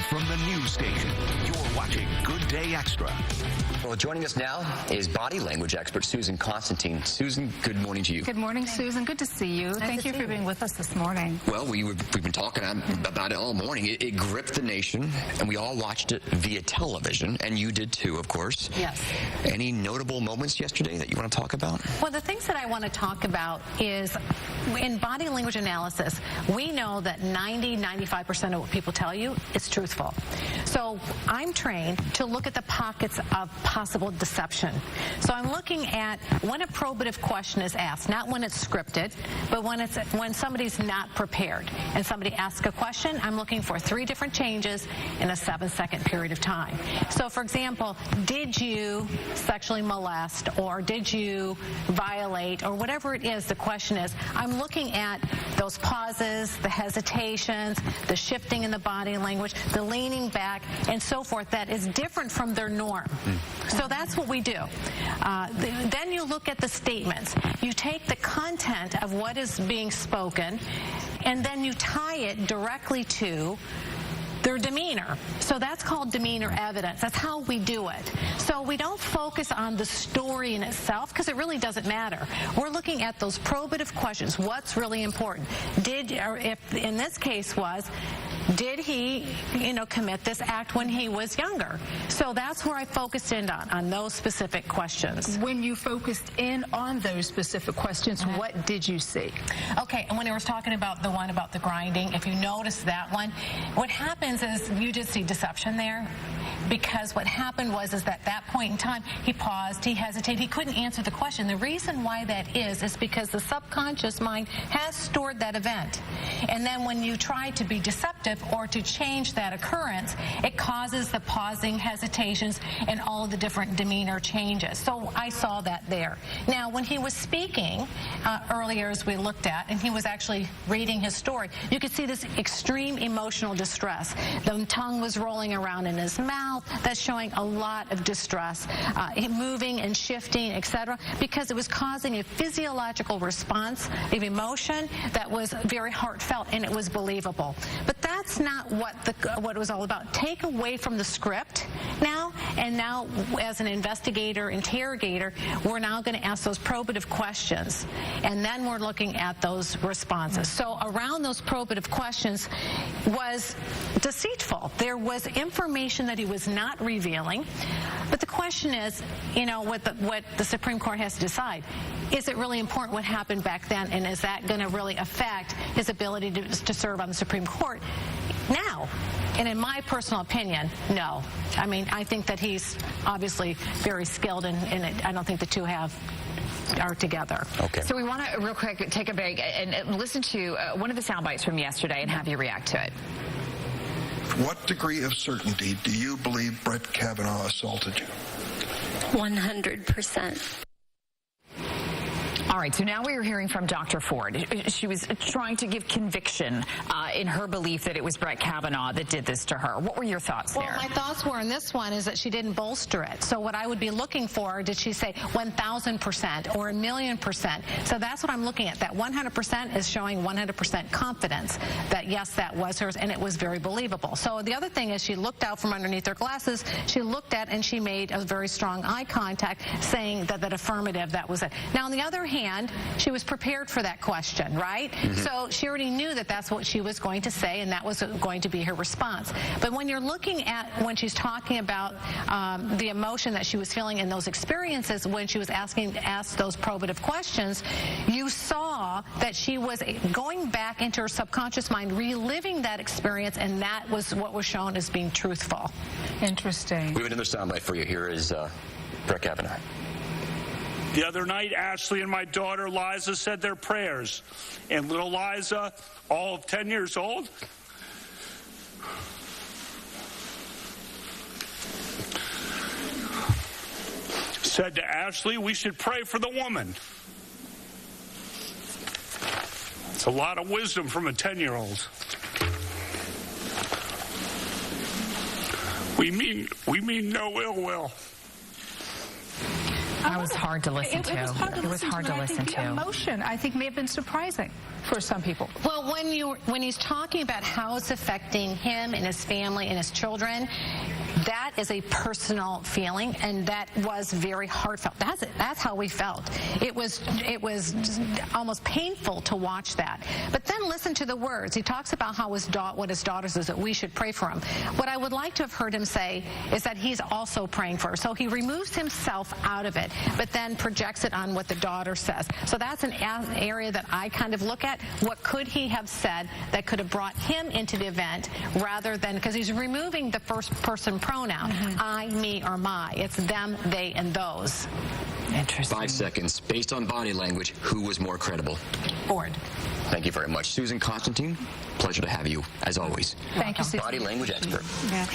Live from the news station, you're watching Good Day Extra. Well, joining us now is body language expert Susan Constantine. Susan, good morning to you. Good morning, Susan. Good to see you. Thank you for being with us this morning. Well, we've been talking about it all morning. It gripped the nation, and we all watched it via television, and you did too, of course. Yes. Any notable moments yesterday that you want to talk about? Well, the things that I want to talk about is in body language analysis, we know that 95% of what people tell you is truthful. So I'm trained to look at the pockets of possible deception. So I'm looking at when a probative question is asked, not when it's scripted, but when somebody's not prepared and somebody asks a question, I'm looking for 3 different changes in a 7-second period of time. So for example, did you sexually molest, or did you violate, or whatever it is the question is, I'm looking at those pauses, the hesitations, the shifting in the body language, the leaning back, and so forth that is different from their norm. So that's what we do. Then you look at the statements. You take the content of what is being spoken, and then you tie it directly to their demeanor. So that's called demeanor evidence. That's how we do it. So we don't focus on the story in itself because it really doesn't matter. We're looking at those probative questions. What's really important? If in this case did he, commit this act when he was younger? So that's where I focused in on those specific questions. When you focused in on those specific questions, what did you see? Okay, and when I was talking about the one about the grinding, if you notice that one, what happens is you did see deception there, because what happened is that at that point in time, he paused, he hesitated, he couldn't answer the question. The reason why that is because the subconscious mind has stored that event. And then when you try to be deceptive or to change that occurrence, it causes the pausing, hesitations, and all of the different demeanor changes. So I saw that there. Now, when he was speaking earlier, as we looked at, and he was actually reading his story, you could see this extreme emotional distress. The tongue was rolling around in his mouth. That's showing a lot of distress, moving and shifting, etc., because it was causing a physiological response of emotion that was very heartfelt, and it was believable. But that's not what it was all about. Take away from the script now, and now as an investigator, interrogator, we're now going to ask those probative questions, and then we're looking at those responses. So around those probative questions was deceitful. There was information that he was not revealing, but the question is, what the Supreme Court has to decide. Is it really important what happened back then, and is that going to really affect his ability to serve on the Supreme Court now? And in my personal opinion, no. I mean, I think that he's obviously very skilled, and I don't think the two are together. Okay. So we want to real quick take a break and listen to one of the sound bites from yesterday and have you react to it. What degree of certainty do you believe Brett Kavanaugh assaulted you? 100%. All right, so now we are hearing from Dr. Ford. She was trying to give conviction in her belief that it was Brett Kavanaugh that did this to her. What were your thoughts there? Well, my thoughts were in this one is that she didn't bolster it. So what I would be looking for, did she say 1,000% or 1,000,000%? So that's what I'm looking at. That 100% is showing 100% confidence that, yes, that was hers, and it was very believable. So the other thing is she looked out from underneath her glasses. She looked at, and she made a very strong eye contact saying that affirmative, that was it. Now, on the other hand, she was prepared for that question, right? So she already knew that that's what she was going to say, and that was going to be her response. But when you're looking at, when she's talking about the emotion that she was feeling in those experiences, when she was asked those probative questions, you saw that she was going back into her subconscious mind, reliving that experience, and that was what was shown as being truthful. Interesting. We have another soundbite for you. Here is Brett Kavanaugh. The other night, Ashley and my daughter Liza said their prayers. And little Liza, all of 10 years old, said to Ashley, we should pray for the woman. It's a lot of wisdom from a 10-year-old. We mean no ill will. That was hard to listen to. It was hard to It was listen hard to. to And I listen think the to. emotion, I think, may have been surprising for some people. Well, when he's talking about how it's affecting him and his family and his children, that is a personal feeling, and that was very heartfelt. That's it. That's how we felt. It was just almost painful to watch that. But then listen to the words. He talks about how what his daughter says, that we should pray for him. What I would like to have heard him say is that he's also praying for her. So he removes himself out of it, but then projects it on what the daughter says. So that's an area that I kind of look at. What could he have said that could have brought him into the event, rather than, because he's removing the first person pronoun, I, me, or my. It's them, they, and those. Interesting. 5 seconds. Based on body language, who was more credible? Ford. Thank you very much. Susan Constantine, pleasure to have you, as always. Thank you, Susan. Body language expert. Yeah.